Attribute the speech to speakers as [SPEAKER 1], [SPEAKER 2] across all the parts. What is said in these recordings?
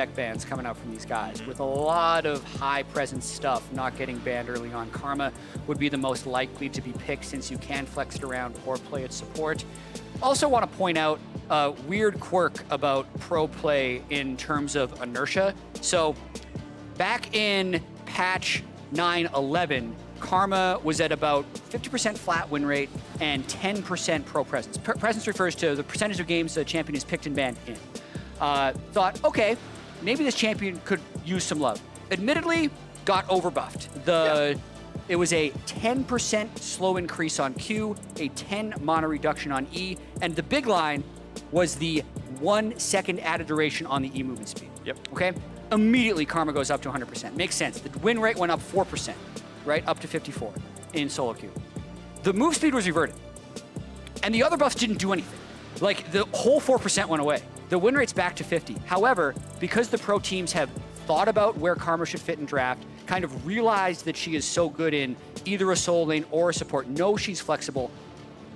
[SPEAKER 1] deck bans coming out from these guys with a lot of high presence stuff not getting banned early on. Karma would be the most likely to be picked since you can flex it around or play its support. Also want to point out a weird quirk about pro play in terms of inertia. So back in patch 9.11, Karma was at about 50% flat win rate and 10% pro presence. Presence refers to the percentage of games the champion is picked and banned in. Thought, okay, maybe this champion could use some love. Admittedly, got overbuffed. It was a 10% slow increase on Q, a 10 mana reduction on E, and the big line was the 1 second added duration on the E movement speed.
[SPEAKER 2] Yep.
[SPEAKER 1] Okay? Immediately, Karma goes up to 100%. Makes sense. The win rate went up 4%, right? Up to 54 in solo queue. The move speed was reverted. And the other buffs didn't do anything. Like, the whole 4% went away. The win rate's back to 50. However, because the pro teams have thought about where Karma should fit in draft, kind of realized that she is so good in either a solo lane or a support, know she's flexible,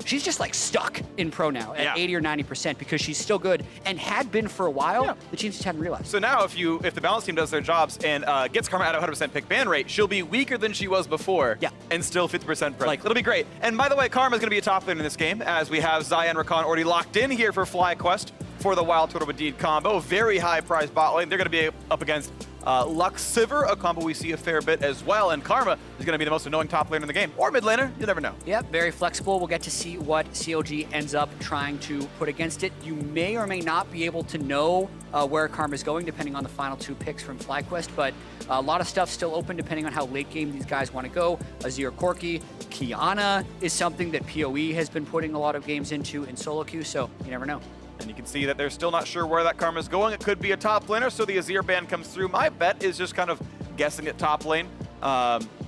[SPEAKER 1] she's just like stuck in pro now at 80 or 90% because she's still good and had been for a while. The teams just hadn't realized.
[SPEAKER 2] So now if the balance team does their jobs and gets Karma at a 100% pick ban rate, she'll be weaker than she was before and still 50% present. Like, it'll be great. And by the way, Karma's going to be a top lane in this game as we have Xayah and Rakan already locked in here for FlyQuest for the WildTurtle Wadid combo. Very high prize bot lane. They're going to be up against Lux Sivir, a combo we see a fair bit as well, and Karma is going to be the most annoying top laner in the game, or mid laner, you never know.
[SPEAKER 1] Yep, very flexible. We'll get to see what CLG ends up trying to put against it. You may or may not be able to know where Karma is going, depending on the final 2 picks from FlyQuest, but a lot of stuff still open depending on how late game these guys want to go. Azir Corki, Qiyana is something that PoE has been putting a lot of games into in solo queue, so you never know.
[SPEAKER 2] And you can see that they're still not sure where that Karma is going. It could be a top laner, so the Azir ban comes through. My bet is just kind of guessing at top lane.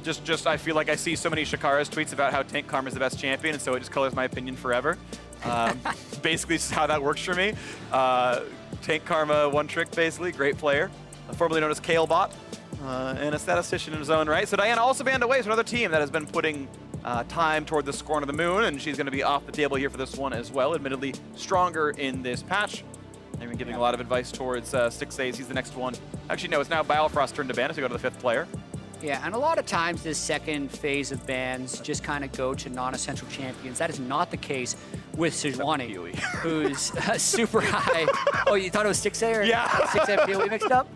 [SPEAKER 2] Just I feel like I see so many Shakara's tweets about how Tank Karma is the best champion, and so it just colors my opinion forever. Basically, just how that works for me. Tank Karma, one trick, basically. Great player. Formerly known as Kalebot, and a statistician in his own right. So Diana also banned away to another team that has been putting time toward the Scorn of the Moon, and she's going to be off the table here for this one as well. Admittedly, stronger in this patch. They've been giving a lot of advice towards Stixxay. He's the next one. Actually, no, it's now Biofrost turn to ban as we go to the 5th player.
[SPEAKER 1] Yeah, and a lot of times this second phase of bans just kind of go to non-essential champions. That is not the case with Sejuani, who's super high. Oh, you thought it was Stixxay or Stixxay and PoE mixed up?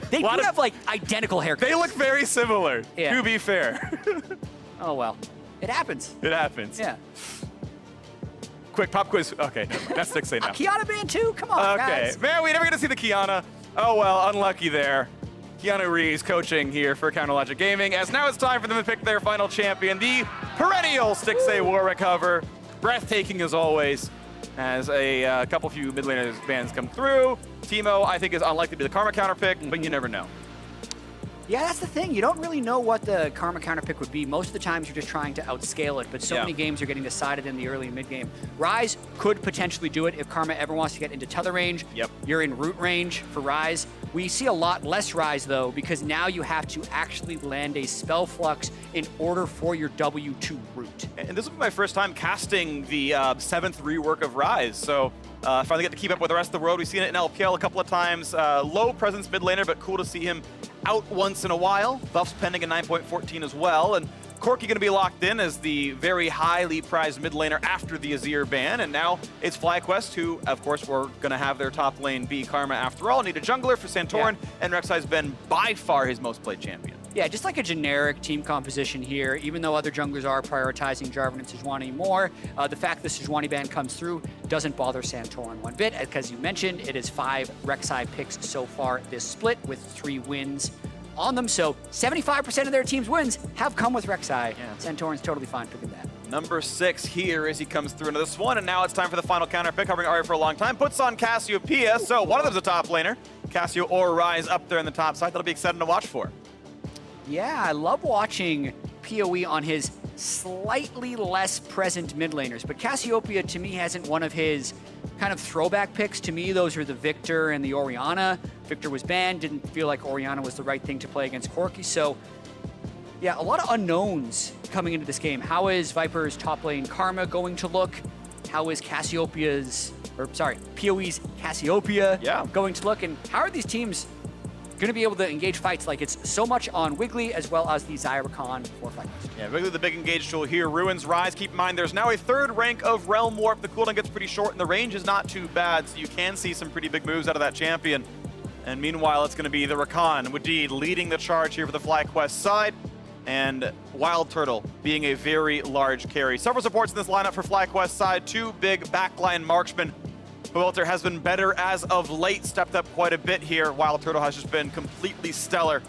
[SPEAKER 1] They do have like identical haircuts.
[SPEAKER 2] They look very similar, to be fair.
[SPEAKER 1] Oh, well. It happens.
[SPEAKER 2] It happens.
[SPEAKER 1] Yeah.
[SPEAKER 2] Quick pop quiz. Okay, that's Stixxay now.
[SPEAKER 1] Qiyana ban too? Come on, guys.
[SPEAKER 2] Man, we never get to see the Qiyana. Oh, well, unlucky there. Keanu Reeves coaching here for Counter Logic Gaming, as now it's time for them to pick their final champion, the perennial Stixxay War Recover. Breathtaking as always, as a couple few mid laners bans come through. Teemo, I think, is unlikely to be the Karma counter pick, but you never know.
[SPEAKER 1] Yeah, that's the thing. You don't really know what the Karma counter pick would be. Most of the times you're just trying to outscale it, but so many games are getting decided in the early and mid game. Ryze could potentially do it if Karma ever wants to get into tether range. You're in root range for Ryze. We see a lot less Ryze though, because now you have to actually land a spell flux in order for your W to root.
[SPEAKER 2] And this will be my first time casting the 7th rework of Ryze, so finally get to keep up with the rest of the world. We've seen it in LPL a couple of times. Low presence mid laner, but cool to see him out once in a while. Buffs pending in 9.14 as well. And Corki going to be locked in as the very highly prized mid laner after the Azir ban. And now it's FlyQuest, who, of course, were going to have their top lane be Karma after all. Need a jungler for Santorin, and Rek'Sai's been by far his most played champion. Yeah,
[SPEAKER 1] just like a generic team composition here, even though other junglers are prioritizing Jarvan and Sejuani more, the fact the Sejuani ban comes through doesn't bother Santorin one bit. As you mentioned, it is 5 Rek'Sai picks so far this split with 3 wins on them. So 75% of their team's wins have come with Rek'Sai. Santorin's totally fine picking that.
[SPEAKER 2] Number 6 here as he comes through into this one, and now it's time for the final counter pick, covering Arya for a long time. Puts on Cassiopeia, so one of them's a top laner. Cassio or Ryze up there in the top side. That'll be exciting to watch for.
[SPEAKER 1] Yeah, I love watching PoE on his slightly less present mid laners, but Cassiopeia to me hasn't one of his kind of throwback picks. To me, those are the Victor and the Orianna. Victor was banned, didn't feel like Orianna was the right thing to play against Corki, so yeah, a lot of unknowns coming into this game. How is Viper's top lane Karma going to look? How is PoE's Cassiopeia going to look? And how are these teams going to be able to engage fights like it's so much on Wiggily as well as the Xayah Rakan for FlyQuest.
[SPEAKER 2] Yeah, Wiggily the big engage tool here. Ruins Ryze. Keep in mind, there's now a third rank of Realm Warp. The cooldown gets pretty short, and the range is not too bad, so you can see some pretty big moves out of that champion. And meanwhile, it's going to be the Rakan, Wadid, leading the charge here for the FlyQuest side, and WildTurtle being a very large carry. Several supports in this lineup for FlyQuest side. Two big backline marksmen. Pobelter has been better as of late, stepped up quite a bit here. WildTurtle has just been completely stellar.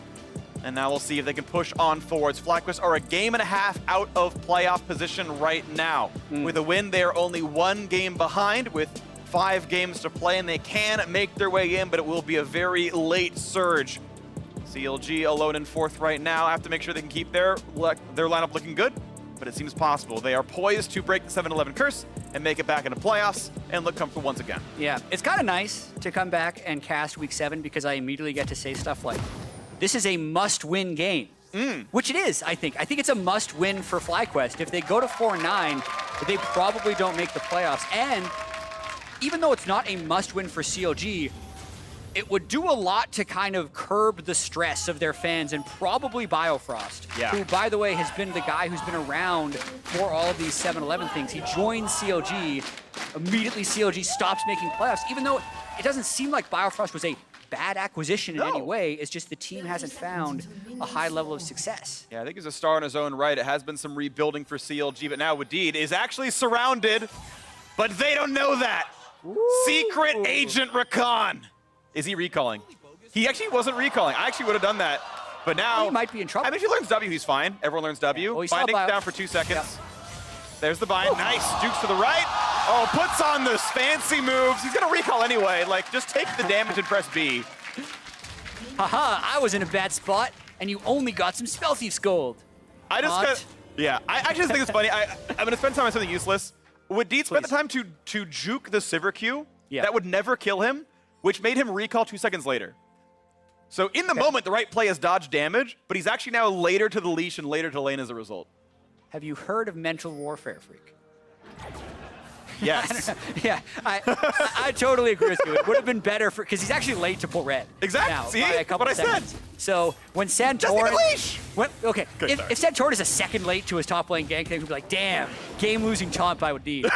[SPEAKER 2] And now we'll see if they can push on forwards. FlyQuest are a game and a half out of playoff position right now. With a win, they are only 1 game behind with 5 games to play, and they can make their way in, but it will be a very late surge. CLG alone in 4th right now. Have to make sure they can keep their lineup looking good, but it seems possible. They are poised to break the 7-11 curse and make it back into playoffs and look comfortable once again.
[SPEAKER 1] Yeah, it's kind of nice to come back and cast Week 7 because I immediately get to say stuff like, this is a must-win game, which it is, I think. I think it's a must-win for FlyQuest. If they go to 4-9, they probably don't make the playoffs. And even though it's not a must-win for CLG, it would do a lot to kind of curb the stress of their fans and probably Biofrost, who, by the way, has been the guy who's been around for all of these 7-11 things. He joined CLG. Immediately, CLG stops making playoffs, even though it doesn't seem like Biofrost was a bad acquisition in any way. It's just the team hasn't found a high level of success.
[SPEAKER 2] Yeah, I think he's a star in his own right. It has been some rebuilding for CLG, but now Wadid is actually surrounded, but they don't know that. Ooh. Secret Agent Rakan. Is he recalling? He actually wasn't recalling. I actually would have done that. But now
[SPEAKER 1] he might be in trouble.
[SPEAKER 2] I mean, if he learns W, he's fine. Everyone learns W.
[SPEAKER 1] Yeah. Well,
[SPEAKER 2] binding down for 2 seconds. Yep. There's the bind. Nice. Dukes to the right. Oh, puts on those fancy moves. He's going to recall anyway. Like, just take the damage and press B.
[SPEAKER 1] Haha, I was in a bad spot, and you only got some Spell Thief's gold.
[SPEAKER 2] I actually think it's funny. I'm going to spend time on something useless. Wadid spent the time to juke the Sivir Q. That would never kill him, which made him recall 2 seconds later. So in the moment, the right play is dodge damage, but he's actually now later to the leash and later to lane as a result.
[SPEAKER 1] Have you heard of mental warfare, Phreak?
[SPEAKER 2] Yes.
[SPEAKER 1] I totally agree with you. It would have been better for, because he's actually late to pull red.
[SPEAKER 2] Exactly.
[SPEAKER 1] Now,
[SPEAKER 2] See
[SPEAKER 1] by a couple
[SPEAKER 2] what I
[SPEAKER 1] seconds.
[SPEAKER 2] said.
[SPEAKER 1] So when Santorin, if Santorin is a second late to his top lane gank, they would be like, damn, game-losing taunt by Wadid.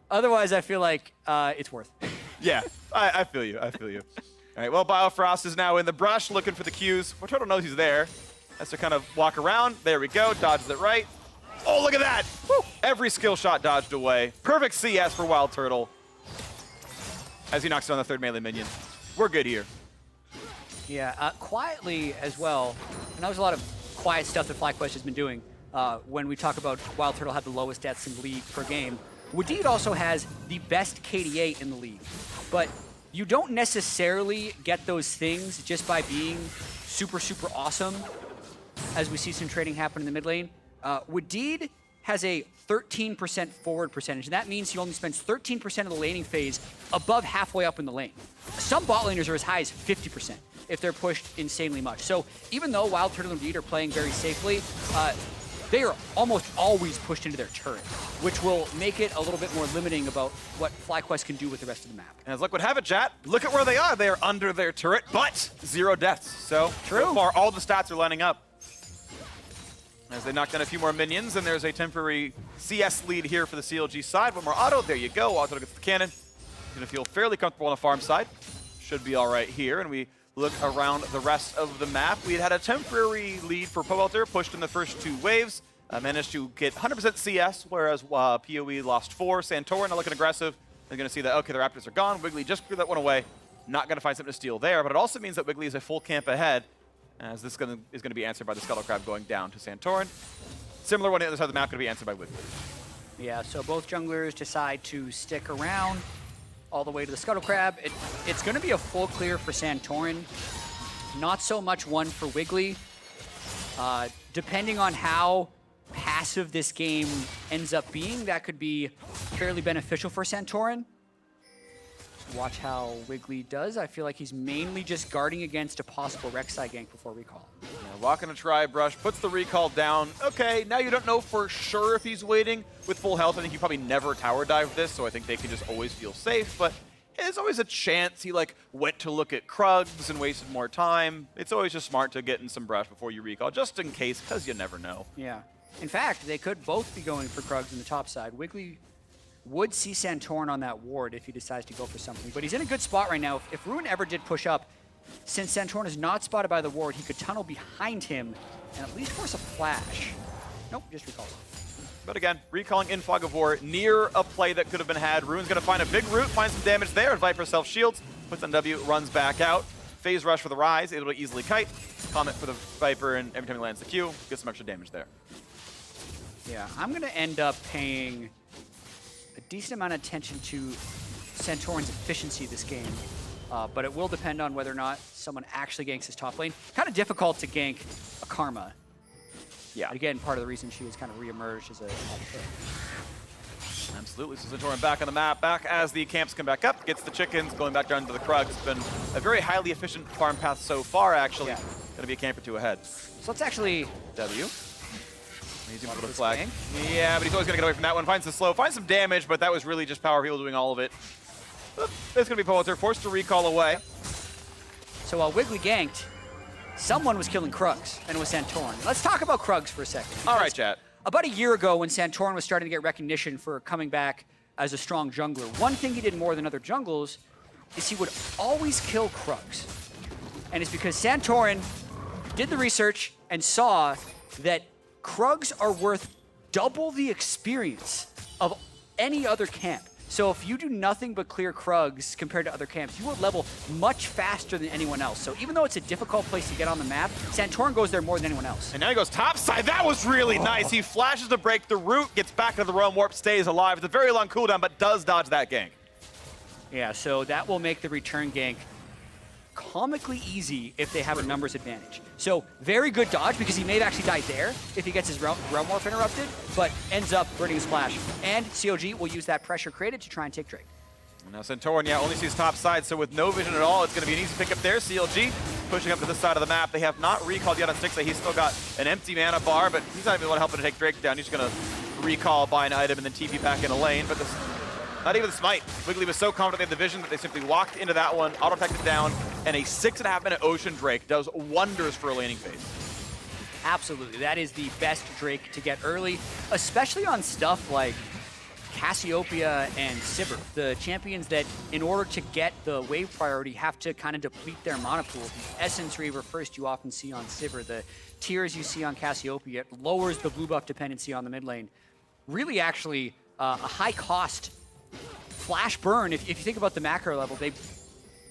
[SPEAKER 1] Otherwise, I feel like it's worth it.
[SPEAKER 2] Yeah, I feel you. I feel you. All right, well, Biofrost is now in the brush looking for the Qs. WildTurtle knows he's there. Has to kind of walk around. There we go. Dodges it right. Oh, look at that. Woo. Every skill shot dodged away. Perfect CS for WildTurtle as he knocks down the 3rd melee minion. We're good here.
[SPEAKER 1] Yeah, quietly as well. And that was a lot of quiet stuff that FlyQuest has been doing. When we talk about WildTurtle had the lowest deaths in the league per game. Wadid also has the best KDA in the league. But you don't necessarily get those things just by being super, super awesome, as we see some trading happen in the mid lane. Wadid has a 13% forward percentage, and that means he only spends 13% of the laning phase above halfway up in the lane. Some bot laners are as high as 50% if they're pushed insanely much. So even though WildTurtle and Wadid are playing very safely, they are almost always pushed into their turret, which will make it a little bit more limiting about what FlyQuest can do with the rest of the map.
[SPEAKER 2] And as luck would have it, Jatt, look at where they are. They are under their turret, but 0 deaths. So far, all the stats are lining up. As they knock down a few more minions, and there's a temporary CS lead here for the CLG side. One more auto. There you go. Auto gets the cannon. Going to feel fairly comfortable on the farm side. Should be all right here. And we look around the rest of the map. We had a temporary lead for Pobelter, pushed in the first 2 waves. Managed to get 100% CS, whereas PoE lost 4. Santorin not looking aggressive. They're going to see that, okay, the Raptors are gone. Wiggily just threw that one away. Not going to find something to steal there, but it also means that Wiggily is a full camp ahead, as this is going to be answered by the Scuttle Crab going down to Santorin. Similar one on the other side of the map going to be answered by Wiggily.
[SPEAKER 1] Yeah, so both junglers decide to stick around all the way to the Scuttle Crab. It's going to be a full clear for Santorin. Not so much one for Wiggily. Depending on how passive this game ends up being, that could be fairly beneficial for Santorin. Watch how Wiggily does. I feel like he's mainly just guarding against a possible Rek'Sai gank before recall.
[SPEAKER 2] Yeah, walking a tri-brush, puts the recall down. Okay, now you don't know for sure if he's waiting with full health. I think you probably never tower dive this, so I think they can just always feel safe. But there's always a chance he like went to look at Krugs and wasted more time. It's always just smart to get in some brush before you recall, just in case, because you never know.
[SPEAKER 1] Yeah. In fact, they could both be going for Krugs in the top side. Wiggily would see Santorin on that ward if he decides to go for something, but he's in a good spot right now. If Ruin ever did push up, since Santorin is not spotted by the ward, he could tunnel behind him and at least force a flash. Nope, just recalls.
[SPEAKER 2] But again, recalling in Fog of War near a play that could have been had. Ruin's going to find a big root, find some damage there. Viper self-shields, puts on W, runs back out. Phase rush for the Ryze, able to easily kite. Comet for the Viper, and every time he lands the Q, gets some extra damage there.
[SPEAKER 1] Yeah, I'm going to end up paying a decent amount of attention to Santorin's efficiency this game. But it will depend on whether or not someone actually ganks his top lane. Kind of difficult to gank a Karma.
[SPEAKER 2] Yeah.
[SPEAKER 1] But again, part of the reason she has kind of re-emerged as a pick.
[SPEAKER 2] Absolutely. So Santorin back on the map, back as the camps come back up, gets the chickens, going back down to the Krugs. It's been a very highly efficient farm path so far, actually.
[SPEAKER 1] Yeah.
[SPEAKER 2] Going to be a camp or two ahead.
[SPEAKER 1] So let's actually...
[SPEAKER 2] W. He's able to
[SPEAKER 1] this
[SPEAKER 2] flag.
[SPEAKER 1] gang?
[SPEAKER 2] Yeah, but he's always going to get away from that one. Finds the slow, finds some damage, but that was really just PowerOfEvil doing all of it. It's going to be Pobelter, forced to recall away.
[SPEAKER 1] So while Wiggily ganked, someone was killing Krugs, and it was Santorin. Let's talk about Krugs for a second.
[SPEAKER 2] All right, chat.
[SPEAKER 1] About a year ago, when Santorin was starting to get recognition for coming back as a strong jungler, one thing he did more than other junglers is he would always kill Krugs. And it's because Santorin did the research and saw that Krugs are worth double the experience of any other camp. So if you do nothing but clear Krugs compared to other camps, you will level much faster than anyone else. So even though it's a difficult place to get on the map, Santorin goes there more than anyone else.
[SPEAKER 2] And now he goes topside. That was really nice. He flashes to break the root, gets back to the realm warp, stays alive. It's a very long cooldown, but does dodge that gank.
[SPEAKER 1] Yeah, so that will make the return gank comically easy if they have a numbers advantage. So very good dodge, because he may have actually died there if he gets his realm warp interrupted, but ends up burning his splash. And CLG will use that pressure created to try and take Drake.
[SPEAKER 2] Now Santorin, yeah, only sees top side, so with no vision at all, it's going to be an easy pickup there. CLG pushing up to this side of the map. They have not recalled yet on Stixxay. He's still got an empty mana bar, but he's not even the one helping to take Drake down. He's just going to recall, buy an item, and then TP back in a lane. But this, not even the smite. Wiggily was so confident they had the vision that they simply walked into that one, auto-protected down, and a 6.5-minute Ocean Drake does wonders for a laning phase.
[SPEAKER 1] Absolutely, that is the best Drake to get early, especially on stuff like Cassiopeia and Sivir, the champions that, in order to get the wave priority, have to kind of deplete their mana pool. The Essence Reaver first you often see on Sivir, the tiers you see on Cassiopeia, it lowers the blue buff dependency on the mid lane. Really, actually, a high cost flash burn. If you think about the macro level, they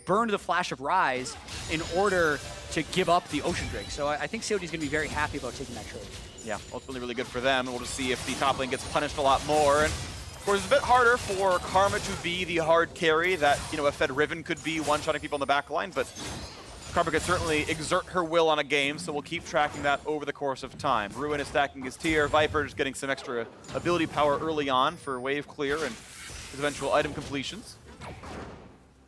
[SPEAKER 1] burned the flash of Ryze in order to give up the Ocean Drake. So I think COD is going to be very happy about taking that trade.
[SPEAKER 2] Yeah, ultimately really good for them. We'll just see if the top lane gets punished a lot more. And of course, it's a bit harder for Karma to be the hard carry that, you know, a Fed Riven could be one-shotting people on the back line, but Karma could certainly exert her will on a game, so we'll keep tracking that over the course of time. Ruin is stacking his tier, Viper is getting some extra ability power early on for wave clear and his eventual item completions.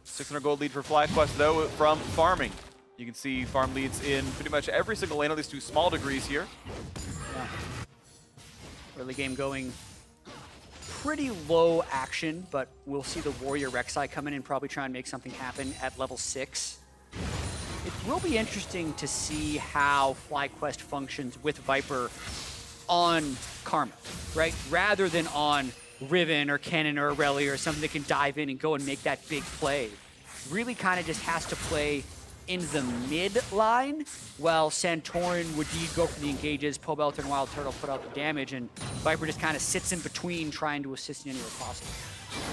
[SPEAKER 2] 600 gold lead for FlyQuest, though, from farming. You can see farm leads in pretty much every single lane, at least to small degrees here.
[SPEAKER 1] Yeah. Early game going pretty low action, but we'll see the Warrior Rek'Sai come in and probably try and make something happen at level 6. It will be interesting to see how FlyQuest functions with Viper on Karma, right? Rather than on Riven or Cannon or Aurelia or something that can dive in and go and make that big play. Really kind of just has to play in the mid line, while Santorin, Wadid go for the engages, Pobelter and WildTurtle put out the damage, and Viper just kind of sits in between trying to assist in any way possible.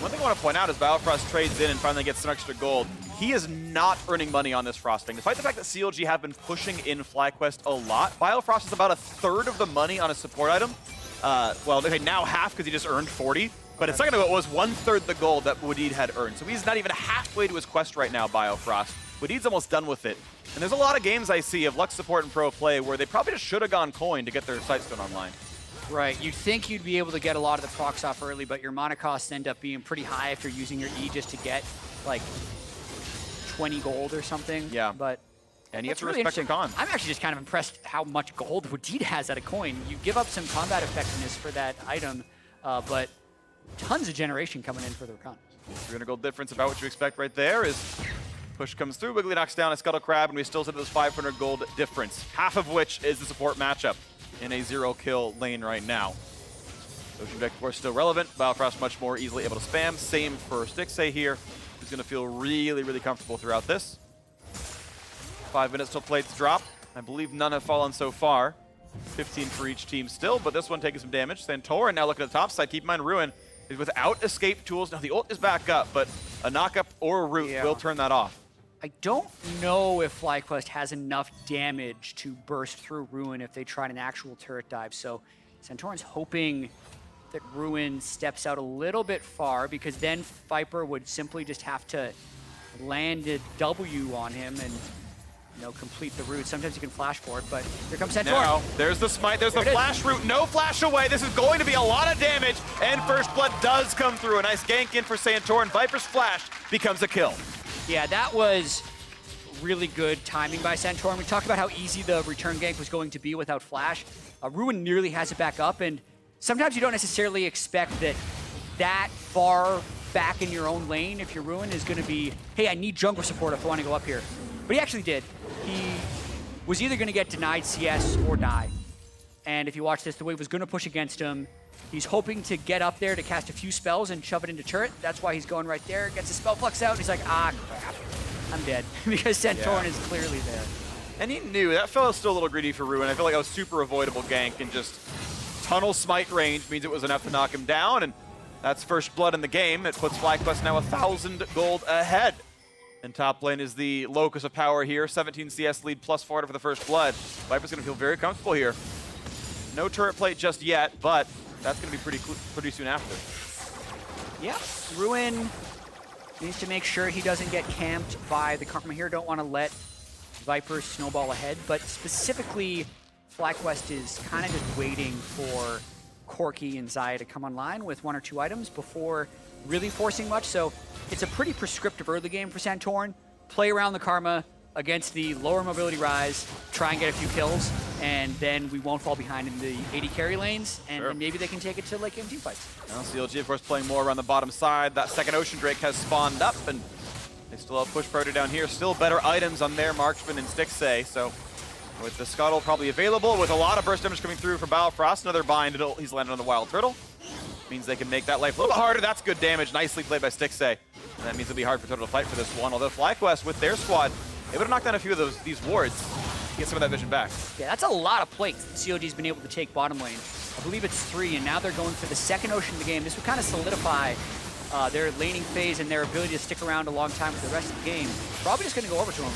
[SPEAKER 2] One thing I want to point out is Biofrost trades in and finally gets some extra gold. He is not earning money on this frosting. Despite the fact that CLG have been pushing in FlyQuest a lot, Biofrost is about a third of the money on a support item. Well, okay, now half because he just earned 40. But a second ago, it was 1/3 the gold that Wadid had earned. So he's not even halfway to his quest right now, Biofrost. Wadid's almost done with it. And there's a lot of games I see of Lux support and pro play where they probably just should have gone coin to get their Sightstone online.
[SPEAKER 1] Right, you'd think you'd be able to get a lot of the procs off early, but your mana costs end up being pretty high if you're using your E just to get, like, 20 gold or something.
[SPEAKER 2] Yeah.
[SPEAKER 1] But
[SPEAKER 2] and you have to
[SPEAKER 1] really
[SPEAKER 2] respect the con.
[SPEAKER 1] I'm actually just kind of impressed how much gold Wadid has at a coin. You give up some combat effectiveness for that item, but tons of generation coming in for the Rakan.
[SPEAKER 2] 300 gold difference, about what you expect right there. Is push comes through, Wiggily knocks down a Scuttle Crab, and we still sit at this 500 gold difference, half of which is the support matchup in a 0-kill lane right now. Ocean Vector, of course, still relevant. Biofrost much more easily able to spam. Same for Stixxay here. He's going to feel really, really comfortable throughout this. 5 minutes till plates drop. I believe none have fallen so far. 15 for each team still, but this one taking some damage. Santorin now looking at the top side. Keep in mind, Ruin is without escape tools. Now the ult is back up, but a knockup or a root will turn that off.
[SPEAKER 1] I don't know if FlyQuest has enough damage to burst through Ruin if they tried an actual turret dive. So Santorin's hoping that Ruin steps out a little bit far, because then Viper would simply just have to land a W on him and, you know, complete the route. Sometimes you can flash for it, but here comes Santorin.
[SPEAKER 2] Now, there's the smite, there's the flash route, no flash away. This is going to be a lot of damage, and First Blood does come through. A nice gank in for Santorin. Viper's flash becomes a kill.
[SPEAKER 1] Yeah, that was really good timing by Santorin. We talked about how easy the return gank was going to be without flash. Ruin nearly has it back up, and sometimes you don't necessarily expect that far back in your own lane if your Ruin is going to be, hey, I need jungler support if I want to go up here. But he actually did. He was either going to get denied CS or die. And if you watch this, the wave was going to push against him. He's hoping to get up there to cast a few spells and shove it into turret. That's why he's going right there. Gets his spell flux out, and he's like, ah, crap. I'm dead. Because Santorin is clearly there.
[SPEAKER 2] And he knew. That felt still a little greedy for Ruin. I feel like that was super avoidable gank, and just tunnel smite range means it was enough to knock him down, and that's First Blood in the game. It puts FlyQuest now 1,000 gold ahead. And top lane is the locus of power here. 17 CS lead plus 400 for the First Blood. Viper's going to feel very comfortable here. No turret plate just yet, but that's going to be pretty soon after.
[SPEAKER 1] Yeah, Ruin needs to make sure he doesn't get camped by the Karma here. Don't want to let Viper snowball ahead, but specifically, FlyQuest is kind of just waiting for Corki and Xayah to come online with 1 or 2 items before really forcing much. So it's a pretty prescriptive early game for Santorin. Play around the Karma against the lower mobility Ryze, try and get a few kills, and then we won't fall behind in the AD carry lanes, and maybe they can take it to late game team fights.
[SPEAKER 2] Now CLG, of course, playing more around the bottom side. That second Ocean Drake has spawned up, and they still have push priority down here. Still better items on their Marksman and Stixxay, so with the Scuttle probably available, with a lot of burst damage coming through from Biofrost, another bind, he's landed on the WildTurtle. Means they can make that life a little bit harder. That's good damage, nicely played by Stixxay. And that means it'll be hard for Turtle to fight for this one, although FlyQuest, with their squad, able to knock down a few of these wards, get some of that vision back.
[SPEAKER 1] Yeah, that's a lot of plates the COG's been able to take bottom lane. I believe it's 3, and now they're going for the second Ocean of the game. This would kind of solidify their laning phase and their ability to stick around a long time for the rest of the game. Probably just going to go over to him.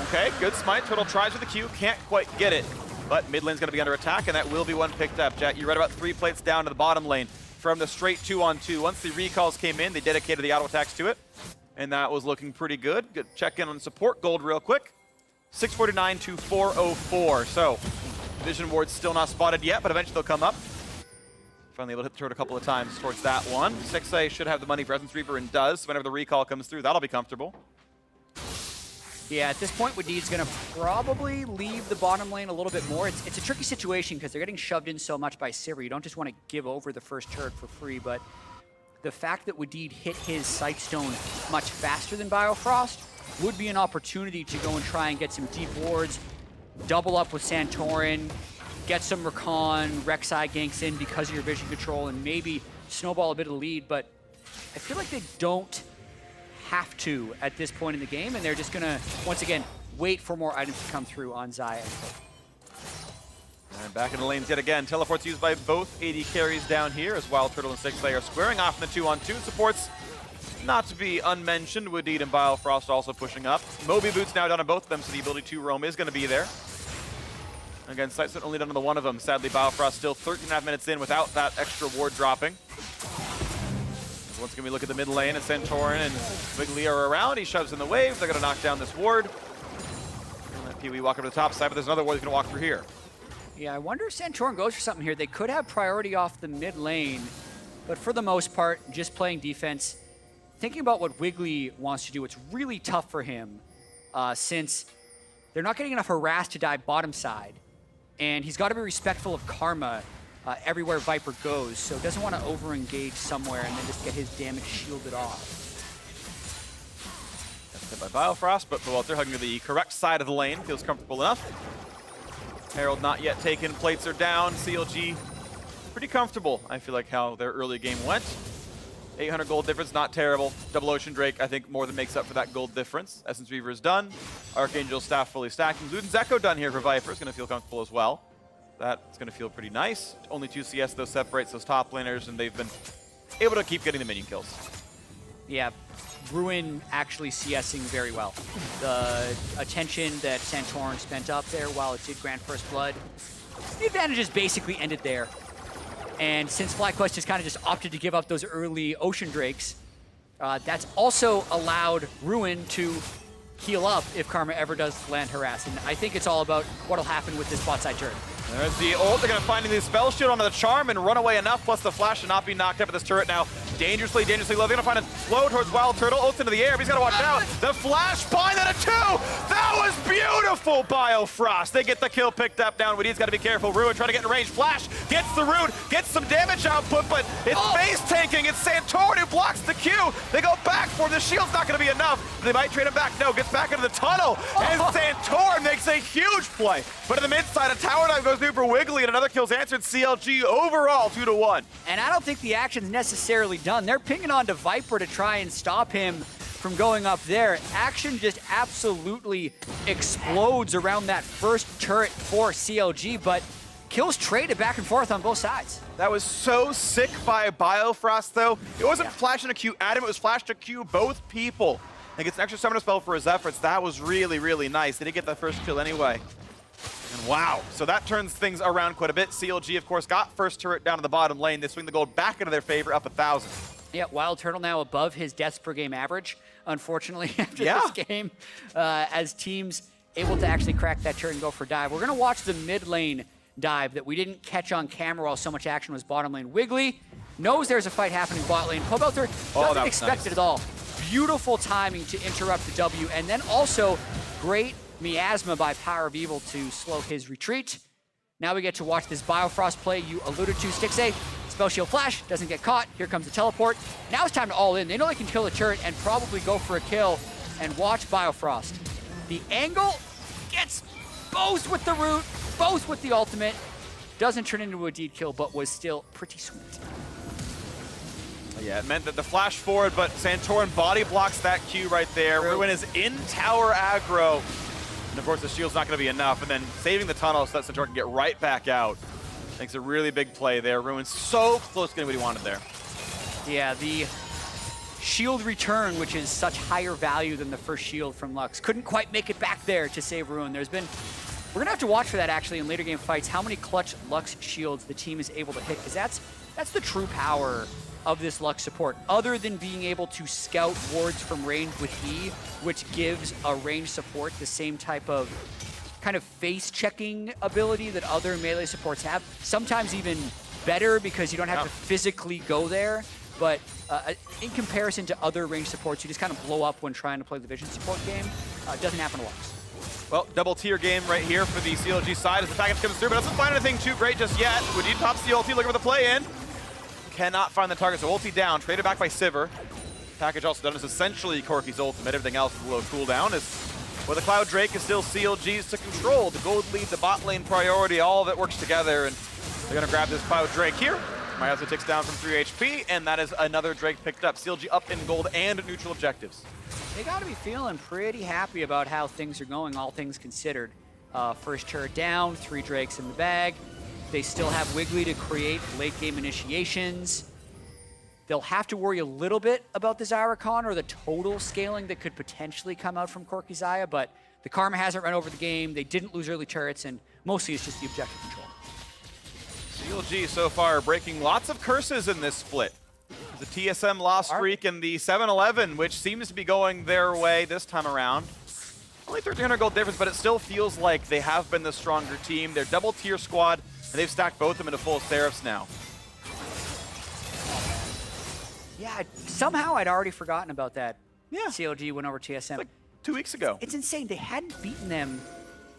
[SPEAKER 2] Okay, good smite. Turtle tries with the Q, can't quite get it, but mid lane's going to be under attack, and that will be one picked up. Jatt, you read about 3 plates down to the bottom lane from the straight 2-on-2. Once the recalls came in, they dedicated the auto attacks to it, and that was looking pretty good. Good check in on support gold real quick. 649 to 404. So vision ward's still not spotted yet, but eventually they'll come up. Finally able to hit the turret a couple of times towards that one. Stixxay should have the money for Essence Reaper, and does. So whenever the recall comes through, that'll be comfortable.
[SPEAKER 1] Yeah, at this point, Wadid's going to probably leave the bottom lane a little bit more. It's a tricky situation because they're getting shoved in so much by Sivir. You don't just want to give over the first turret for free, but the fact that Wadid hit his Sightstone much faster than Biofrost would be an opportunity to go and try and get some deep wards, double up with Santorin, get some Rakan, Rek'Sai ganks in because of your vision control, and maybe snowball a bit of the lead, but I feel like they don't have to at this point in the game, and they're just gonna, once again, wait for more items to come through on Xayah.
[SPEAKER 2] And back in the lanes yet again. Teleports used by both AD carries down here, as WildTurtle and Stixxay are squaring off in the 2-on-2. Supports not to be unmentioned. Wadid and Biofrost also pushing up. Moby Boots now down on both of them, so the ability to roam is going to be there. Again, Sightstone only down on the one of them. Sadly, Biofrost still 13.5 minutes in without that extra ward dropping. Once again, we look at the mid lane, and Santorin and Wiggily are around. He shoves in the wave. They're going to knock down this ward. And let Pee-wee walk up to the top side, but there's another ward he's going to walk through here.
[SPEAKER 1] Yeah, I wonder if Santorin goes for something here. They could have priority off the mid lane, but for the most part, just playing defense. Thinking about what Wiggily wants to do, it's really tough for him since they're not getting enough harass to dive bottom side, and he's got to be respectful of Karma. everywhere Viper goes, so doesn't want to over-engage somewhere and then just get his damage shielded off.
[SPEAKER 2] That's hit by Biofrost, but Pobelter hugging to the correct side of the lane. Feels comfortable enough. Herald not yet taken. Plates are down. CLG pretty comfortable, I feel like, how their early game went. 800 gold difference, not terrible. Double Ocean Drake, I think, more than makes up for that gold difference. Essence Reaver is done. Archangel Staff fully stacking. Luden's Echo done here for Viper. Is going to feel comfortable as well. That's going to feel pretty nice. Only 2 CS, though, separates those top laners, and they've been able to keep getting the minion kills.
[SPEAKER 1] Yeah, Ruin actually CSing very well. The attention that Santorin spent up there while it did grant first blood, the advantages basically ended there. And since FlyQuest has kind of just opted to give up those early Ocean Drakes, that's also allowed Ruin to heal up if Karma ever does land harass. And I think it's all about what'll happen with this bot side turret.
[SPEAKER 2] There's the ult. They're going to find the spell shield onto the charm and run away enough, plus the flash to not be knocked up at this turret now. Dangerously low. They're going to find a flow towards WildTurtle. Ult into the air, but he's got to watch out. The flash bind at a 2. That was beautiful, Biofrost. They get the kill picked up down. Wadid's got to be careful. Ruin trying to get in range. Flash gets the root, gets some damage output, but it's face tanking. It's Santorin who blocks the Q. They go back for him. The shield's not going to be enough. They might trade him back. No, gets back into the tunnel. And Santorin makes a huge play. But in the mid side, a tower dive goes through for Wiggily, and another kill's answered. CLG overall 2-1.
[SPEAKER 1] And I don't think the action's necessarily done. They're pinging on to Viper to try and stop him from going up there. Action just absolutely explodes around that first turret for CLG, but kills traded back and forth on both sides.
[SPEAKER 2] That was so sick by Biofrost, though. It wasn't flashing a Q at him, it was flashed to Q both people. And gets an extra summoner spell for his efforts. That was really, really nice. They did get that first kill anyway. And wow, so that turns things around quite a bit. CLG, of course, got first turret down to the bottom lane. They swing the gold back into their favor, up 1,000.
[SPEAKER 1] Yeah, WildTurtle now above his deaths per game average, unfortunately, after this game, as teams able to actually crack that turret and go for dive. We're going to watch the mid lane dive that we didn't catch on camera while so much action was bottom lane. Wiggily knows there's a fight happening bot lane. Pobelter doesn't expect it at all. Beautiful timing to interrupt the W, and then also great miasma by PowerOfEvil to slow his retreat. Now we get to watch this Biofrost play you alluded to, Stixxay. Spell shield flash, doesn't get caught. Here comes the teleport. Now it's time to all in. They know they can kill the turret and probably go for a kill. And watch Biofrost. The angle gets both with the root, both with the ultimate. Doesn't turn into a Wadid kill, but was still pretty sweet.
[SPEAKER 2] Yeah, it meant that the flash forward, but Santorin body blocks that Q right there. Ruin is in tower aggro. And of course, the shield's not going to be enough. And then saving the tunnel so that Santorin can get right back out. Makes a really big play there. Ruin's so close to getting what he wanted there.
[SPEAKER 1] Yeah, the shield return, which is such higher value than the first shield from Lux, couldn't quite make it back there to save Ruin. We're going to have to watch for that actually in later game fights, how many clutch Lux shields the team is able to hit, because that's the true power of this Lux support, other than being able to scout wards from range with E, which gives a range support the same type of kind of face checking ability that other melee supports have. Sometimes even better because you don't have to physically go there, but in comparison to other range supports, you just kind of blow up when trying to play the vision support game. It doesn't happen a lot.
[SPEAKER 2] Well, double tier game right here for the CLG side as the package comes through, but doesn't find anything too great just yet. Wadid pops the ulti, looking for the play in. Cannot find the target, so ulti down, traded back by Sivir. Package also done is essentially Corki's ultimate. Everything else is a low cooldown. Well, the Cloud Drake is still CLG's to control. The gold lead, the bot lane priority, all of it works together, and they're going to grab this Cloud Drake here. Miasma ticks down from 3 HP, and that is another Drake picked up. CLG up in gold and neutral objectives.
[SPEAKER 1] They got to be feeling pretty happy about how things are going, all things considered. First turret down, 3 Drakes in the bag. They still have Wiggily to create late game initiations. They'll have to worry a little bit about the Rakan or the total scaling that could potentially come out from Corki Xayah, but the Karma hasn't run over the game. They didn't lose early turrets, and mostly it's just the objective control.
[SPEAKER 2] CLG so far breaking lots of curses in this split. The TSM lost streak and the 7-11, which seems to be going their way this time around. Only 1,300 gold difference, but it still feels like they have been the stronger team. They're double tier squad, and they've stacked both of them into full Seraphs now.
[SPEAKER 1] Yeah, somehow I'd already forgotten about that.
[SPEAKER 2] Yeah.
[SPEAKER 1] CLG went over TSM.
[SPEAKER 2] Like 2 weeks ago.
[SPEAKER 1] It's insane. They hadn't beaten them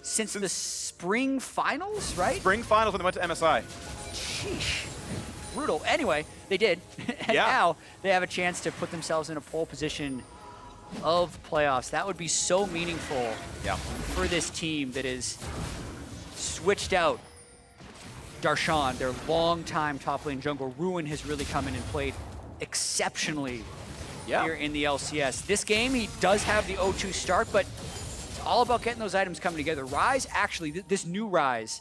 [SPEAKER 1] since the spring finals, right?
[SPEAKER 2] Spring finals when they went to MSI.
[SPEAKER 1] Sheesh. Brutal. Anyway, they did. And now they have a chance to put themselves in a pole position of playoffs. That would be so meaningful for this team that is switched out Darshan, their longtime top lane jungle. Ruin has really come in and played exceptionally here in the LCS. This game, he does have the 0-2 start, but it's all about getting those items coming together. Ryze, actually, this new Ryze,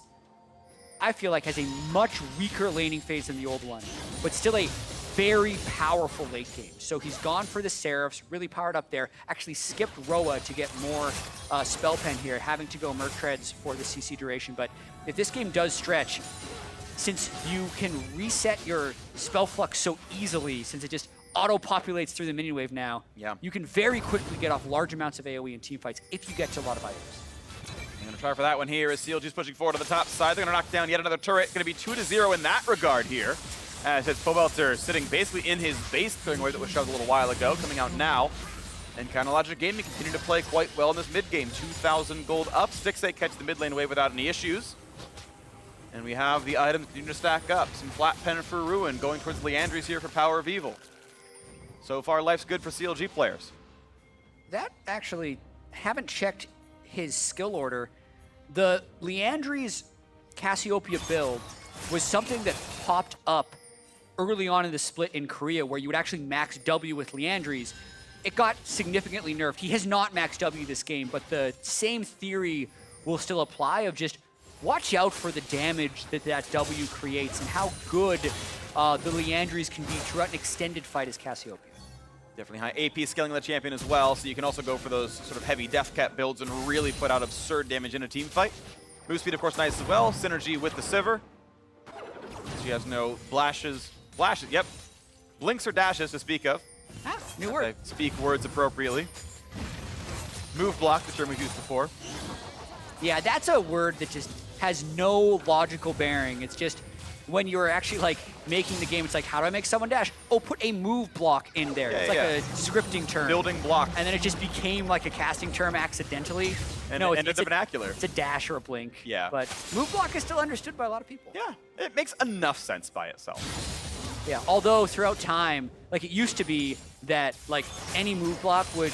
[SPEAKER 1] I feel like has a much weaker laning phase than the old one, but still a very powerful late game. So he's gone for the Seraphs, really powered up there, actually skipped Roa to get more spell pen here, having to go Merc Treads for the CC duration. But if this game does stretch, since you can reset your spell flux so easily, since it just auto-populates through the minion wave now, you can very quickly get off large amounts of AoE in teamfights if you get to a lot of items.
[SPEAKER 2] I'm going to try for that one here as CLG's pushing forward to the top side. They're going to knock down yet another turret. Going to be 2-0 in that regard here. As it's Pobelter sitting basically in his base, clearing away that was shoved a little while ago, coming out now. And kind of Logic Gaming continue to play quite well in this mid game. 2,000 gold up. Stixxay catch the mid lane wave without any issues. And we have the items continuing to stack up. Some flat pen for Ruin, going towards Leandries here for PowerOfEvil. So far, life's good for CLG players.
[SPEAKER 1] That actually, haven't checked his skill order. The Leandries Cassiopeia build was something that popped up early on in the split in Korea where you would actually max W with Leandries. It got significantly nerfed. He has not maxed W this game, but the same theory will still apply of just watch out for the damage that that W creates and how good the Leandries can be throughout an extended fight as Cassiopeia.
[SPEAKER 2] Definitely high AP scaling the champion as well, so you can also go for those sort of heavy death cap builds and really put out absurd damage in a team fight. Move speed, of course, nice as well. Synergy with the Sivir. She has no blinks or dashes to speak of.
[SPEAKER 1] New word.
[SPEAKER 2] Speak words appropriately. Move block, the term we've used before.
[SPEAKER 1] Yeah, that's a word that just has no logical bearing. It's just when you're actually like making the game, it's like, how do I make someone dash? Oh, put a move block in there. It's like a scripting term.
[SPEAKER 2] Building block.
[SPEAKER 1] And then it just became like a casting term accidentally.
[SPEAKER 2] And
[SPEAKER 1] no,
[SPEAKER 2] it's a vernacular.
[SPEAKER 1] It's a dash or a blink.
[SPEAKER 2] Yeah.
[SPEAKER 1] But move block is still understood by a lot of people.
[SPEAKER 2] Yeah, it makes enough sense by itself.
[SPEAKER 1] Yeah, although throughout time, like it used to be that like any move block would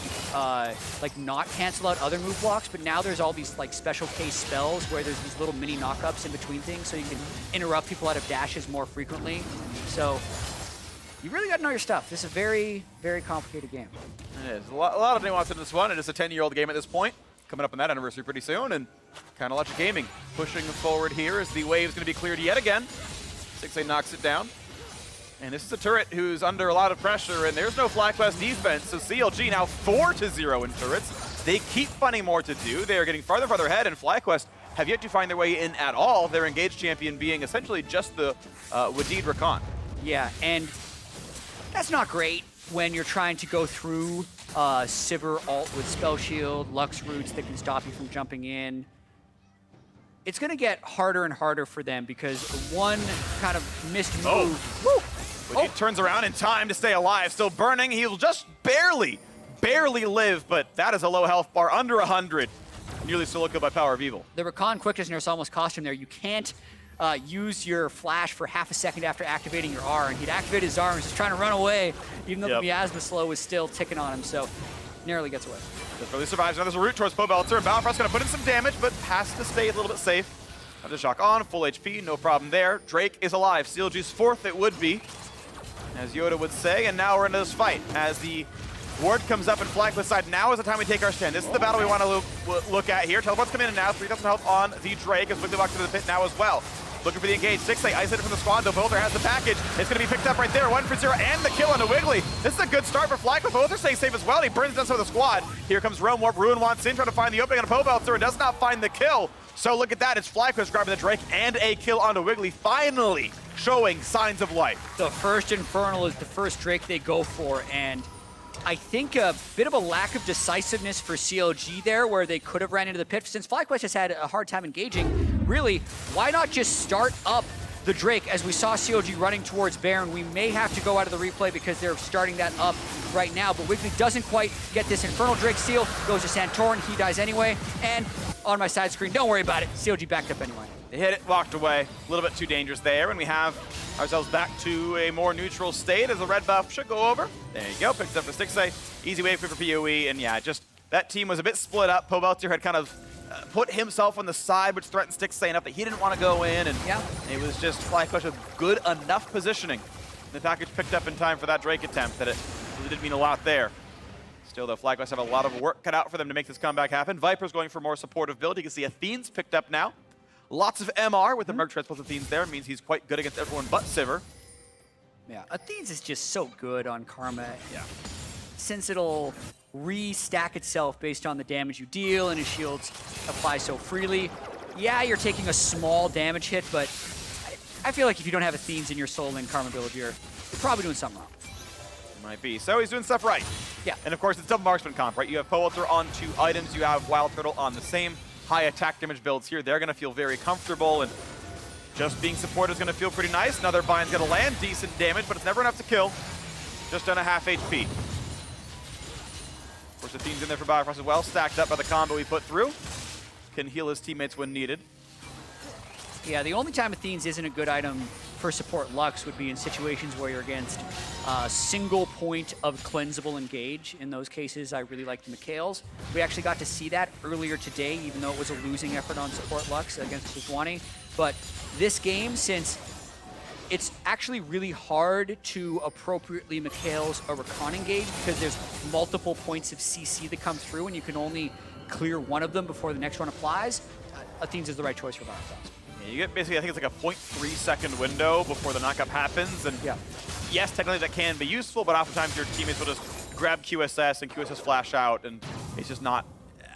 [SPEAKER 1] like not cancel out other move blocks, but now there's all these like special case spells where there's these little mini knockups in between things so you can interrupt people out of dashes more frequently. So you really got to know your stuff. This is a very, very complicated game.
[SPEAKER 2] It is. A lot of nuance in this one. It is a 10-year-old game at this point. Coming up on that anniversary pretty soon, and kind of Logic Gaming pushing forward here as the wave's going to be cleared yet again. Stixxay knocks it down. And this is a turret who's under a lot of pressure, and there's no FlyQuest defense, so CLG now 4-0 in turrets. They keep finding more to do. They are getting farther and farther ahead, and FlyQuest have yet to find their way in at all, their engaged champion being essentially just the Wadid Rakan.
[SPEAKER 1] Yeah, and that's not great when you're trying to go through Sivir ult with Spell Shield, Lux Roots that can stop you from jumping in. It's going to get harder and harder for them because one kind of missed move.
[SPEAKER 2] But he turns around in time to stay alive. Still burning. He'll just barely live, but that is a low health bar, under 100. Nearly still killed by PowerOfEvil.
[SPEAKER 1] The Rakan quickness nurse almost cost him there. You can't use your flash for half a second after activating your R, and he'd activated his R and was just trying to run away, even though the miasma slow was still ticking on him, so narrowly gets away.
[SPEAKER 2] Just barely survives. Now there's a route towards Pobelter, and Biofrost going to put in some damage, but has to stay a little bit safe. Now the shock on, full HP, no problem there. Drake is alive. CLG's fourth it would be, as Yoda would say, and now we're into this fight. As the ward comes up and FlyQuest side, now is the time we take our stand. This is the battle we want to look at here. Teleports come in and now, 3,000 health on the Drake, as Wiggily walks into the pit now as well. Looking for the engage. Stixxay isolated from the squad, though Pobelter has the package. It's going to be picked up right there. 1-0 and the kill on the Wiggily. This is a good start for FlyQuest. Pobelter staying safe as well. He burns down some of the squad. Here comes Realm Warp. Ruin wants in, trying to find the opening on Pobelter and does not find the kill. So look at that. It's FlyQuest grabbing the Drake and a kill onto Wiggily, finally showing signs of life.
[SPEAKER 1] The first Infernal is the first Drake they go for, and I think a bit of a lack of decisiveness for CLG there, where they could have ran into the pit. Since FlyQuest has had a hard time engaging, really, why not just start up the Drake, as we saw CLG running towards Baron, we may have to go out of the replay because they're starting that up right now, but Wiggily doesn't quite get this Infernal Drake steal, goes to Santorin, he dies anyway, and on my side screen, don't worry about it, CLG backed up anyway.
[SPEAKER 2] They hit it, walked away, a little bit too dangerous there, and we have ourselves back to a more neutral state as the red buff should go over. There you go, picks up the Stixxay, easy way for PoE, and yeah, just that team was a bit split up. Pobelter had kind of put himself on the side, which threatened Stixxay enough that he didn't want to go in, and it was just FlyQuest with good enough positioning. The package picked up in time for that Drake attempt that it really did mean a lot there. Still, though, FlyQuest have a lot of work cut out for them to make this comeback happen. Viper's going for more supportive build. You can see Athene's picked up now. Lots of MR with the Merc Treads plus Athene's there. Means he's quite good against everyone but Sivir.
[SPEAKER 1] Yeah, Athene's is just so good on Karma. Yeah. Since it'll restack itself based on the damage you deal and his shields apply so freely. Yeah, you're taking a small damage hit, but I feel like if you don't have Athene's in your soul lane Karma build, you're probably doing something wrong.
[SPEAKER 2] Might be. So he's doing stuff right.
[SPEAKER 1] Yeah.
[SPEAKER 2] And of course, it's double marksman comp, right? You have Pobelter on 2 items. You have WildTurtle on the same high attack damage builds here. They're going to feel very comfortable, and just being supported is going to feel pretty nice. Another bind's going to land. Decent damage, but it's never enough to kill. Just on a half HP. Of course, the Athene's in there for Biofrost as well. Stacked up by the combo he put through. Can heal his teammates when needed.
[SPEAKER 1] Yeah, the only time Athene's isn't a good item for support Lux would be in situations where you're against a single point of cleansable engage. In those cases, I really like the Mikhails. We actually got to see that earlier today, even though it was a losing effort on support Lux against Sejuani. But this game, since it's actually really hard to appropriately Mikhails a Rakan engage because there's multiple points of CC that come through and you can only clear one of them before the next one applies, Athene's is the right choice for Biofrost.
[SPEAKER 2] You get basically, I think it's like a 0.3 second window before the knockup happens, and yes, technically that can be useful, but oftentimes your teammates will just grab QSS and QSS flash out, and it's just not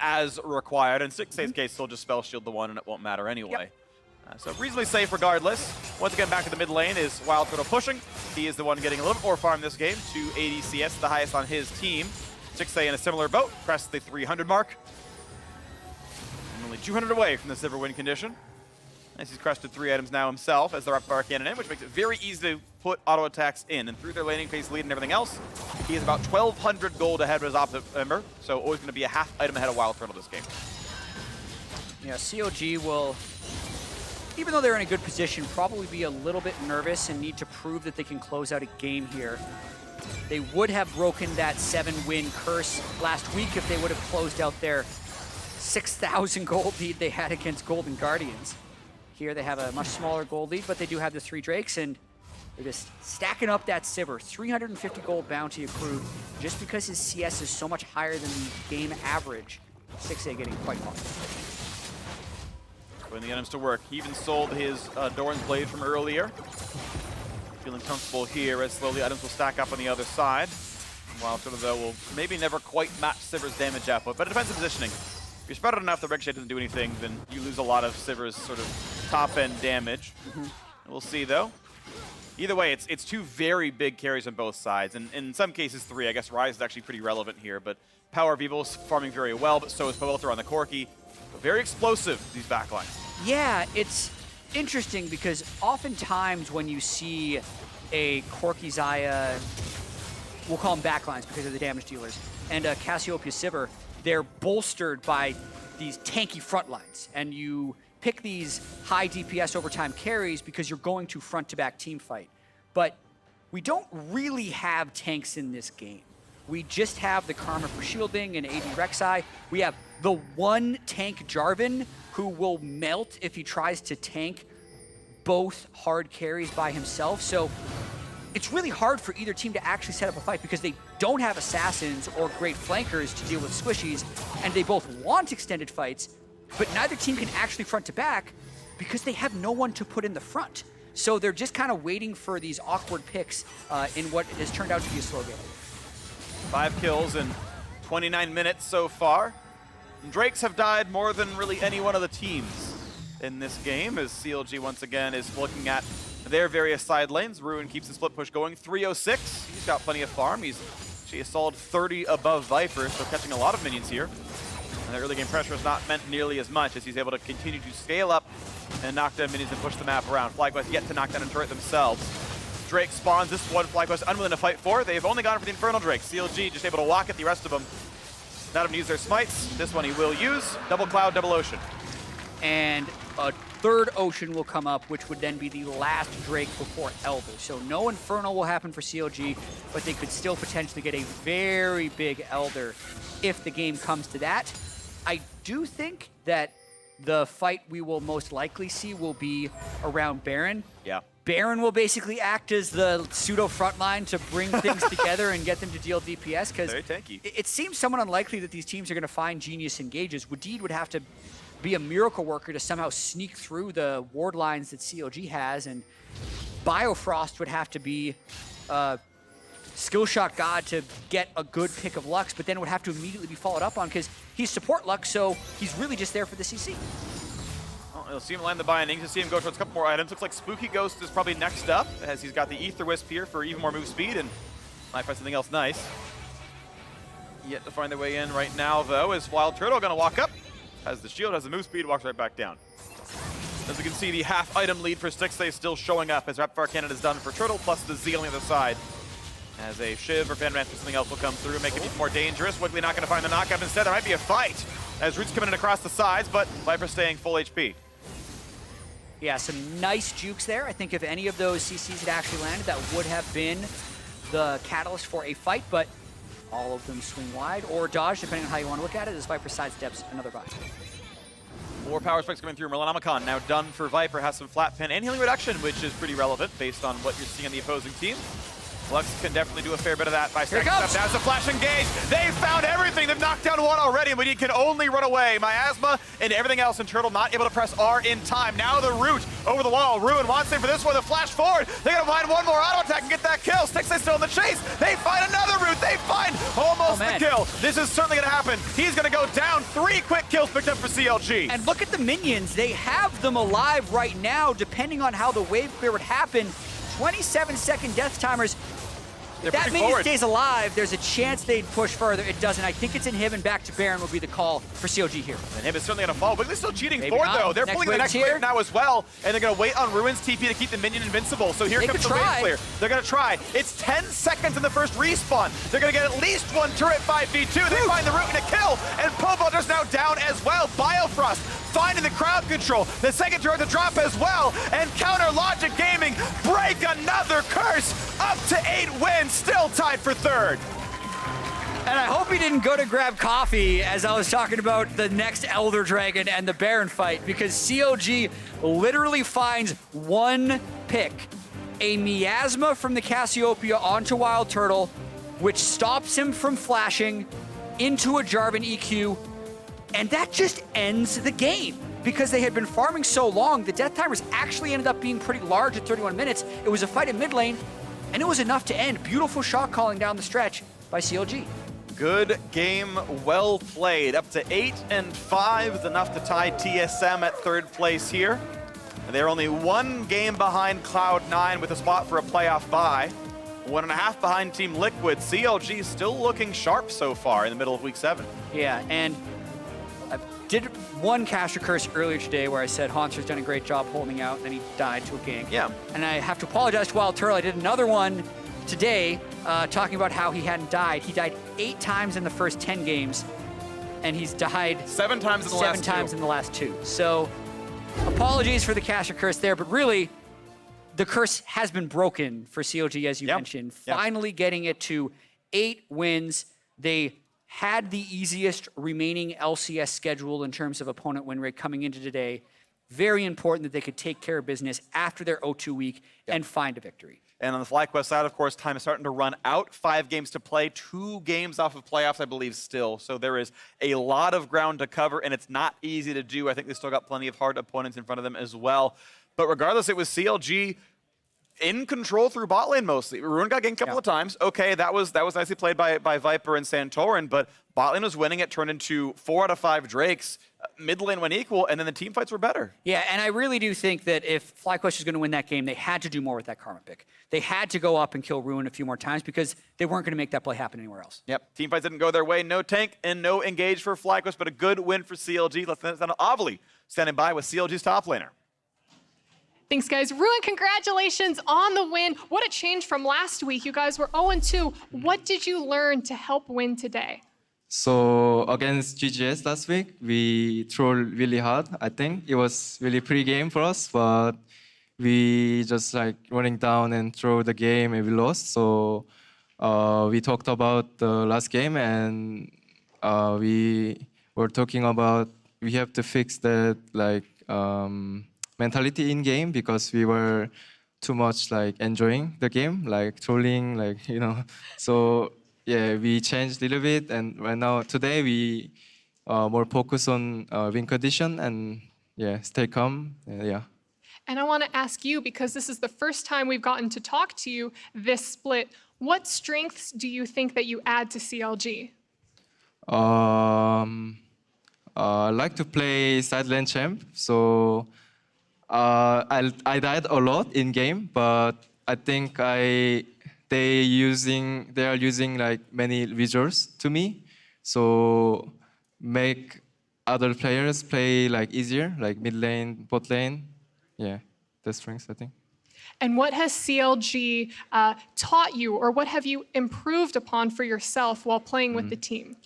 [SPEAKER 2] as required. In Stixxay's case, they'll just spell shield the one, and it won't matter anyway. So reasonably safe regardless. Once again, back to the mid lane is WildTurtle pushing. He is the one getting a little bit more farm this game to ADCS, the highest on his team. Stixxay in a similar boat, crest the 300 mark. And only 200 away from the Sivir win condition. As he's crested 3 items now himself as the rapid fire cannon in, which makes it very easy to put auto attacks in. And through their laning phase lead and everything else, he is about 1,200 gold ahead of his opposite member, so always going to be a half item ahead of WildTurtle this game.
[SPEAKER 1] Yeah, CLG will, even though they're in a good position, probably be a little bit nervous and need to prove that they can close out a game here. They would have broken that 7-win curse last week if they would have closed out their 6,000 gold lead they had against Golden Guardians. Here they have a much smaller gold lead, but they do have the 3 Drakes, and they're just stacking up that Sivir. 350 gold bounty accrued just because his CS is so much higher than the game average. Stixxay getting quite far.
[SPEAKER 2] Putting the items to work. He even sold his Doran's Blade from earlier. Feeling comfortable here as slowly items will stack up on the other side. WildTurtle, though, will maybe never quite match Sivir's damage output, but it depends on positioning. If you're spread out enough that Rek'Sai doesn't do anything, then you lose a lot of Sivir's sort of top-end damage. We'll see, though. Either way, it's 2 very big carries on both sides, and in some cases 3. I guess Ryze is actually pretty relevant here, but PowerOfEvil is farming very well, but so is Pobelter on the Corki. Very explosive, these backlines.
[SPEAKER 1] Yeah, it's interesting because oftentimes when you see a Corki Xayah, we'll call them backlines because they're the damage dealers, and a Cassiopeia Sivir, they're bolstered by these tanky front lines, and you pick these high DPS overtime carries because you're going to front-to-back team fight. But we don't really have tanks in this game. We just have the Karma for shielding and AD Rek'Sai. We have the 1 tank Jarvan who will melt if he tries to tank both hard carries by himself. So it's really hard for either team to actually set up a fight because they don't have assassins or great flankers to deal with squishies, and they both want extended fights, but neither team can actually front to back because they have no one to put in the front. So they're just kind of waiting for these awkward picks in what has turned out to be a slow game.
[SPEAKER 2] 5 kills in 29 minutes so far. And Drakes have died more than really any one of the teams in this game, as CLG once again is looking at their various side lanes. Ruin keeps the split push going. 306. He's got plenty of farm. He's actually a solid 30 above Viper, so catching a lot of minions here. And the early game pressure is not meant nearly as much as he's able to continue to scale up and knock down minions and push the map around. FlyQuest yet to knock down a turret themselves. Drake spawns this one, FlyQuest unwilling to fight for. They've only gone for the Infernal Drake. CLG just able to walk it, the rest of them not able to use their smites. This one he will use. Double Cloud, double Ocean.
[SPEAKER 1] And a third Ocean will come up, which would then be the last Drake before Elder. So no Infernal will happen for CLG, but they could still potentially get a very big Elder if the game comes to that. I do think that the fight we will most likely see will be around Baron.
[SPEAKER 2] Yeah.
[SPEAKER 1] Baron will basically act as the pseudo frontline to bring things together and get them to deal DPS, because
[SPEAKER 2] Very tanky.
[SPEAKER 1] it seems somewhat unlikely that these teams are going to find Genius engages. Wadid would have to be a miracle worker to somehow sneak through the ward lines that CLG has, and Biofrost would have to be Skillshot God to get a good pick of Lux, but then it would have to immediately be followed up on because he's support Lux, so he's really just there for the CC.
[SPEAKER 2] Well, you'll see him land the bindings. You'll see him go towards a couple more items. Looks like Spooky Ghost is probably next up, as he's got the Ether Wisp here for even more move speed, and might find something else nice. Yet to find their way in right now, though, is WildTurtle going to walk up. Has the shield, has the move speed, walks right back down. As we can see, the half item lead for Stixxay still showing up, as Rapid Fire Cannon is done for Turtle, plus the Z on the other side. As a Shiv or Fanman or something else will come through, make it even more dangerous. Wiggily not going to find the knockup. Instead, there might be a fight, as Roots coming in across the sides, but Viper staying full HP.
[SPEAKER 1] Yeah, some nice jukes there. I think if any of those CCs had actually landed, that would have been the catalyst for a fight, but all of them swing wide or dodge, depending on how you want to look at it, as Viper sidesteps another buy.
[SPEAKER 2] More power spikes coming through. Merlanomicon now done for Viper, has some flat pin and healing reduction, which is pretty relevant based on what you're seeing on the opposing team. Lux can definitely do a fair bit of that by stacking up. Now it's a flash engage. They found everything. They've knocked down one already, but he can only run away. Miasma and everything else, and Turtle not able to press R in time. Now the root over the wall. Ruin wants in for this one. The flash forward. They gotta find one more auto attack and get that kill. Stixxay still in the chase. They find another root. They find almost the kill. This is certainly gonna happen. He's gonna go down. 3 quick kills picked up for CLG.
[SPEAKER 1] And look at the minions. They have them alive right now, depending on how the wave clear would happen. 27-second death timers. If that minion stays alive, there's a chance they'd push further. It doesn't. I think it's Inhib and back to Baron would be the call for CLG here.
[SPEAKER 2] Inhib is certainly going to fall. Wiggly's still cheating forward, though. They're pulling the next wave now as well, and they're going to wait on Ruin's TP to keep the minion invincible. So here comes the wave clear. They're going to try. It's 10 seconds in the first respawn. They're going to get at least one turret 5v2. They find the root and a kill, and Pobelter's now down as well. Biofrost finding the crowd control. The second turret to drop as well, and Counter Logic Gaming break another curse up to 8 wins, still tied for third.
[SPEAKER 1] And I hope he didn't go to grab coffee as I was talking about the next Elder Dragon and the Baron fight, because CLG literally finds one pick, a Miasma from the Cassiopeia onto WildTurtle, which stops him from flashing into a Jarvan EQ, and that just ends the game. Because they had been farming so long, the death timers actually ended up being pretty large at 31 minutes. It was a fight in mid lane, and it was enough to end. Beautiful shot calling down the stretch by CLG.
[SPEAKER 2] Good game, well played. Up to 8-5 is enough to tie TSM at third place here. They're only 1 game behind Cloud9 with a spot for a playoff bye. 1.5 behind Team Liquid. CLG still looking sharp so far in the middle of week 7.
[SPEAKER 1] Yeah, and I did one caster curse earlier today where I said Haunter's done a great job holding out, and then he died to a gank.
[SPEAKER 2] Yeah.
[SPEAKER 1] And I have to apologize to WildTurtle. I did another one today talking about how he hadn't died. He died 8 times in the first 10 games, and he's died
[SPEAKER 2] 7 times in the last 2.
[SPEAKER 1] 7 times in the last 2. So apologies for the caster curse there, but really the curse has been broken for CLG, as you mentioned. Finally getting it to 8 wins. They had the easiest remaining LCS schedule in terms of opponent win rate coming into today. Very important that they could take care of business after their O2 week and find a victory.
[SPEAKER 2] And on the FlyQuest side, of course, time is starting to run out. 5 games to play, 2 games off of playoffs, I believe, still. So there is a lot of ground to cover, and it's not easy to do. I think they still got plenty of hard opponents in front of them as well. But regardless, it was CLG in control through bot lane mostly. Ruin got ganked a couple of times. Okay, that was nicely played by Viper and Santorin, but bot lane was winning. It turned into 4 out of 5 Drakes. Mid lane went equal, and then the team fights were better.
[SPEAKER 1] Yeah, and I really do think that if FlyQuest is going to win that game, they had to do more with that Karma pick. They had to go up and kill Ruin a few more times because they weren't going to make that play happen anywhere else.
[SPEAKER 2] Yep, team fights didn't go their way. No tank and no engage for FlyQuest, but a good win for CLG. Let's send it down to Ovely, standing by with CLG's top laner.
[SPEAKER 3] Thanks, guys. Ruin, congratulations on the win. What a change from last week. You guys were 0-2. What did you learn to help win today?
[SPEAKER 4] So against GGS last week, we trolled really hard. I think it was really pretty game for us, but we just like running down and throw the game and we lost. So we talked about the last game and we were talking about we have to fix that like mentality in game because we were too much like enjoying the game, like trolling, like So yeah, we changed a little bit, and right now today we more focus on win condition and yeah, stay calm. Yeah.
[SPEAKER 3] And I want to ask you, because this is the first time we've gotten to talk to you this split, what strengths do you think that you add to CLG?
[SPEAKER 4] I like to play side lane champ, so I died a lot in game, but I think they are using like many wizards to me, so make other players play like easier, like mid lane, bot lane. Yeah, the strengths I think.
[SPEAKER 3] And what has CLG taught you, or what have you improved upon for yourself while playing with the team?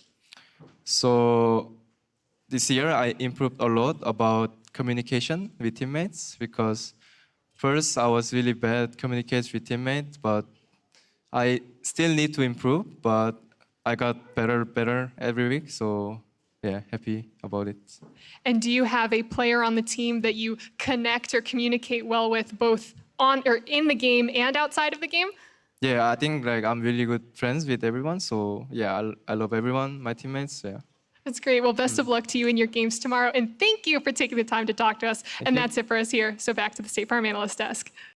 [SPEAKER 4] So this year I improved a lot about communication with teammates because first I was really bad communicating with teammates, but I still need to improve, but I got better every week. So yeah, happy about it.
[SPEAKER 3] And do you have a player on the team that you connect or communicate well with, both on or in the game and outside of the game?
[SPEAKER 4] Yeah, I think like I'm really good friends with everyone. So yeah, I love everyone, my teammates. Yeah.
[SPEAKER 3] That's great. Well, best of luck to you in your games tomorrow. And thank you for taking the time to talk to us. And that's it for us here. So back to the State Farm Analyst Desk.